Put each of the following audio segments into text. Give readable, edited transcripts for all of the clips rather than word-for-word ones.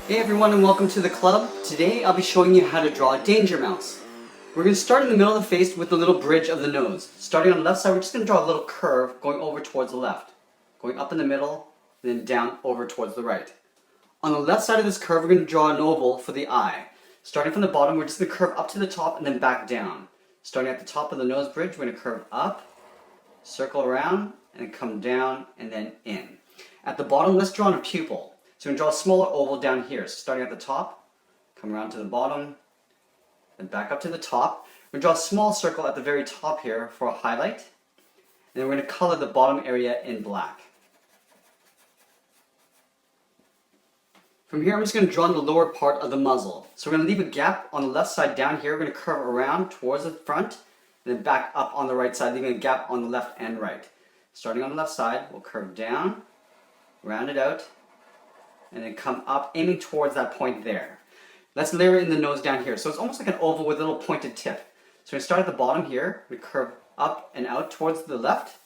Hey everyone and welcome to the club. Today I'll be showing you how to draw a danger mouse. We're going to start in the middle of the face with the little bridge of the nose. Starting on the left side, we're just going to draw a little curve going over towards the left. Going up in the middle, and then down over towards the right. On the left side of this curve, we're going to draw an oval for the eye. Starting from the bottom, we're just going to curve up to the top and then back down. Starting at the top of the nose bridge, we're going to curve up, circle around, and then come down and then in. At the bottom, let's draw a pupil. So we're going to draw a smaller oval down here. So starting at the top, come around to the bottom, then back up to the top. We're going to draw a small circle at the very top here for a highlight. And then we're going to color the bottom area in black. From here, I'm just going to draw in the lower part of the muzzle. So we're going to leave a gap on the left side down here. We're going to curve around towards the front, and then back up on the right side, leaving a gap on the left and right. Starting on the left side, we'll curve down, round it out, and then come up, aiming towards that point there. Let's layer in the nose down here. So it's almost like an oval with a little pointed tip. So we start at the bottom here, we curve up and out towards the left,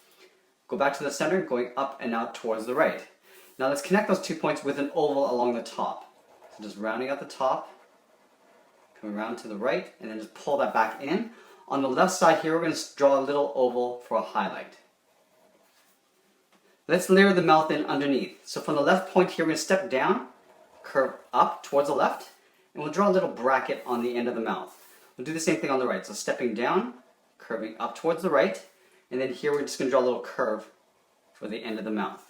go back to the center, going up and out towards the right. Now let's connect those 2 points with an oval along the top. So just rounding at the top, come around to the right, and then just pull that back in. On the left side here, we're going to draw a little oval for a highlight. Let's layer the mouth in underneath. So from the left point here, we're going to step down, curve up towards the left, and we'll draw a little bracket on the end of the mouth. We'll do the same thing on the right. So stepping down, curving up towards the right, and then here we're just going to draw a little curve for the end of the mouth.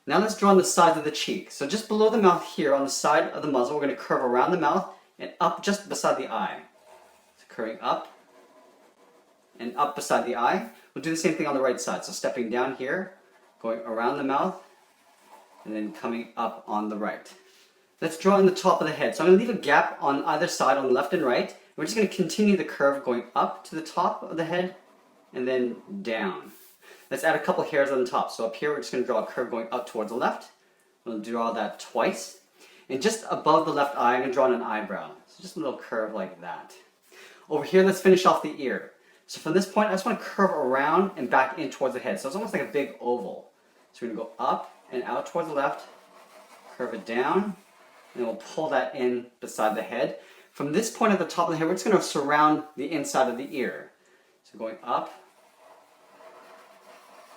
Now let's draw on the sides of the cheek. So just below the mouth here, on the side of the muzzle, we're going to curve around the mouth and up just beside the eye. So curving up and up beside the eye. We'll do the same thing on the right side. So stepping down here, going around the mouth, and then coming up on the right. Let's draw in the top of the head. So I'm going to leave a gap on either side, on the left and right. We're just going to continue the curve going up to the top of the head, and then down. Let's add a couple hairs on the top. So up here, we're just going to draw a curve going up towards the left. We'll draw that twice. And just above the left eye, I'm going to draw in an eyebrow. So just a little curve like that. Over here, let's finish off the ear. So from this point, I just want to curve around and back in towards the head. So it's almost like a big oval. So we're going to go up and out towards the left, curve it down, and then we'll pull that in beside the head. From this point at the top of the head, we're just going to surround the inside of the ear. So going up,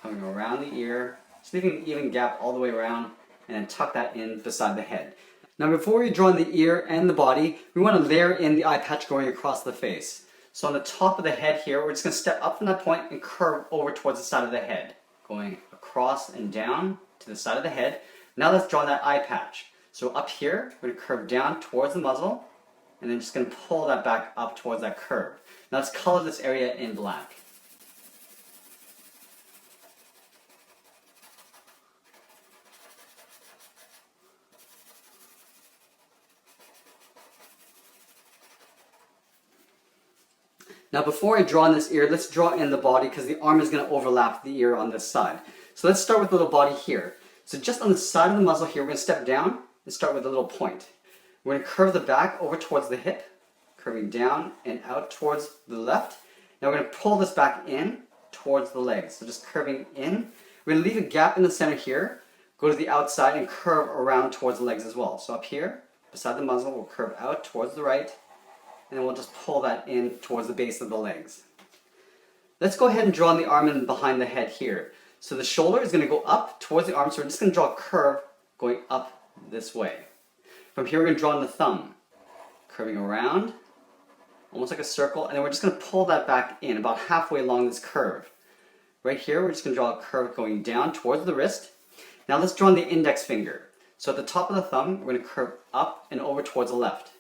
coming around the ear, just leaving an even gap all the way around, and then tuck that in beside the head. Now before we draw in the ear and the body, we want to layer in the eye patch going across the face. So on the top of the head here, we're just going to step up from that point and curve over towards the side of the head, going across and down to the side of the head. Now let's draw that eye patch. So up here, we're going to curve down towards the muzzle, and then just going to pull that back up towards that curve. Now let's color this area in black. Now before I draw in this ear, let's draw in the body because the arm is going to overlap the ear on this side. So let's start with the little body here. So just on the side of the muzzle here, we're going to step down and start with a little point. We're going to curve the back over towards the hip, curving down and out towards the left. Now we're going to pull this back in towards the legs. So just curving in. We're going to leave a gap in the center here, go to the outside and curve around towards the legs as well. So up here, beside the muzzle, we'll curve out towards the right, and then we'll just pull that in towards the base of the legs. Let's go ahead and draw in the arm and behind the head here. So the shoulder is going to go up towards the arm, so we're just going to draw a curve going up this way. From here we're going to draw in the thumb, curving around, almost like a circle, and then we're just going to pull that back in about halfway along this curve. Right here we're just going to draw a curve going down towards the wrist. Now let's draw in the index finger. So at the top of the thumb, we're going to curve up and over towards the left.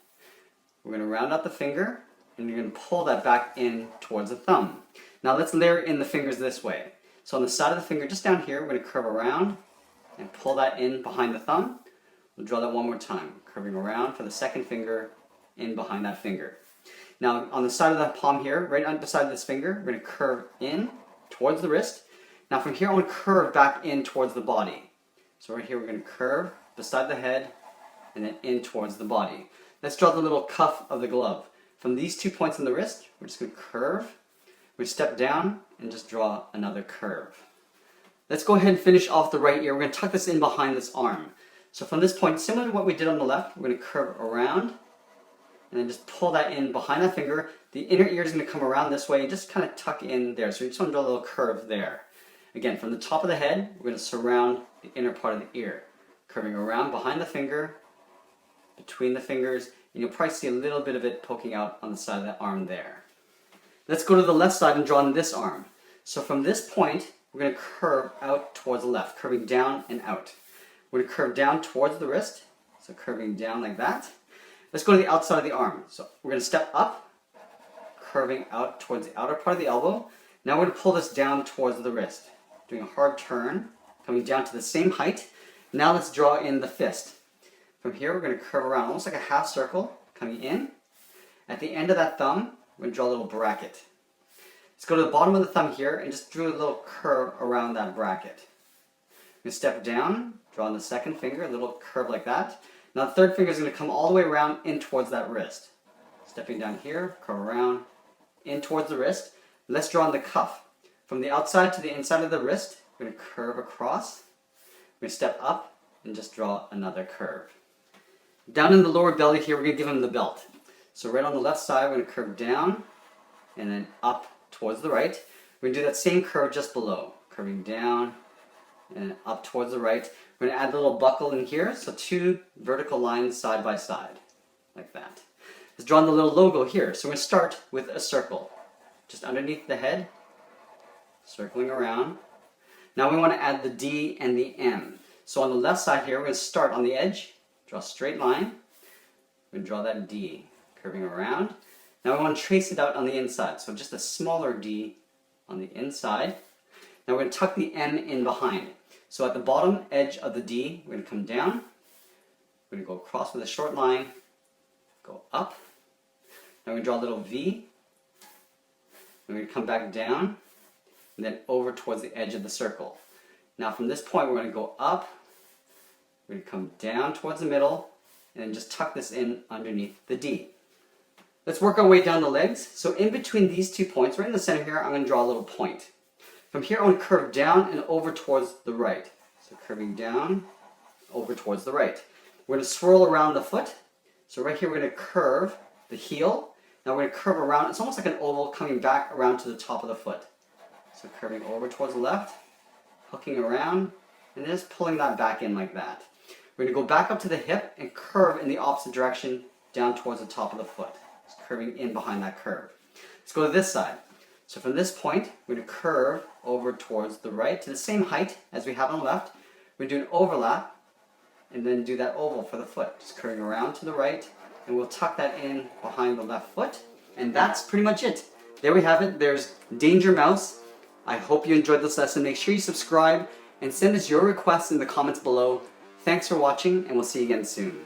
We're going to round out the finger, and you're going to pull that back in towards the thumb. Now let's layer in the fingers this way. So on the side of the finger, just down here, we're going to curve around and pull that in behind the thumb. We'll draw that one more time, curving around for the second finger in behind that finger. Now on the side of the palm here, right beside this finger, we're going to curve in towards the wrist. Now from here, I want to curve back in towards the body. So right here, we're going to curve beside the head and then in towards the body. Let's draw the little cuff of the glove. From these 2 points on the wrist, we're just going to curve. We step down and just draw another curve. Let's go ahead and finish off the right ear. We're going to tuck this in behind this arm. So from this point, similar to what we did on the left, we're going to curve around and then just pull that in behind that finger. The inner ear is going to come around this way and just kind of tuck in there. So we just want to draw a little curve there. Again, from the top of the head, we're going to surround the inner part of the ear, curving around behind the finger, between the fingers, and you'll probably see a little bit of it poking out on the side of the arm there. Let's go to the left side and draw on this arm. So from this point, we're going to curve out towards the left, curving down and out. We're going to curve down towards the wrist, so curving down like that. Let's go to the outside of the arm. So we're going to step up, curving out towards the outer part of the elbow. Now we're going to pull this down towards the wrist, doing a hard turn, coming down to the same height. Now let's draw in the fist. From here, we're going to curve around almost like a half circle, coming in. At the end of that thumb, we're going to draw a little bracket. Let's go to the bottom of the thumb here and just draw a little curve around that bracket. We're going to step down, draw on the second finger, a little curve like that. Now the third finger is going to come all the way around in towards that wrist. Stepping down here, curve around, in towards the wrist. Let's draw on the cuff. From the outside to the inside of the wrist, we're going to curve across. We're going to step up and just draw another curve. Down in the lower belly here, we're going to give him the belt. So right on the left side, we're going to curve down and then up towards the right. We're going to do that same curve just below, curving down and up towards the right. We're going to add a little buckle in here, so 2 vertical lines side by side, like that. Let's draw on the little logo here. So we're going to start with a circle, just underneath the head, circling around. Now we want to add the D and the M. So on the left side here, we're going to start on the edge, draw a straight line. We're going to draw that D, curving around. Now we want to trace it out on the inside, so just a smaller D on the inside. Now we're going to tuck the M in behind. So at the bottom edge of the D, we're going to come down. We're going to go across with a short line, go up. Now we're going to draw a little V. We're going to come back down, and then over towards the edge of the circle. Now from this point, we're going to go up. We're going to come down towards the middle, and then just tuck this in underneath the D. Let's work our way down the legs. So in between these 2 points, right in the center here, I'm going to draw a little point. From here, I want to curve down and over towards the right. So curving down, over towards the right. We're going to swirl around the foot. So right here, we're going to curve the heel. Now we're going to curve around. It's almost like an oval coming back around to the top of the foot. So curving over towards the left, hooking around, and just pulling that back in like that. We're going to go back up to the hip and curve in the opposite direction down towards the top of the foot. Just curving in behind that curve. Let's go to this side. So from this point, we're going to curve over towards the right to the same height as we have on the left. We're going to do an overlap and then do that oval for the foot. Just curving around to the right, and we'll tuck that in behind the left foot. And that's pretty much it. There we have it. There's Danger Mouse. I hope you enjoyed this lesson. Make sure you subscribe and send us your requests in the comments below. Thanks for watching, and we'll see you again soon.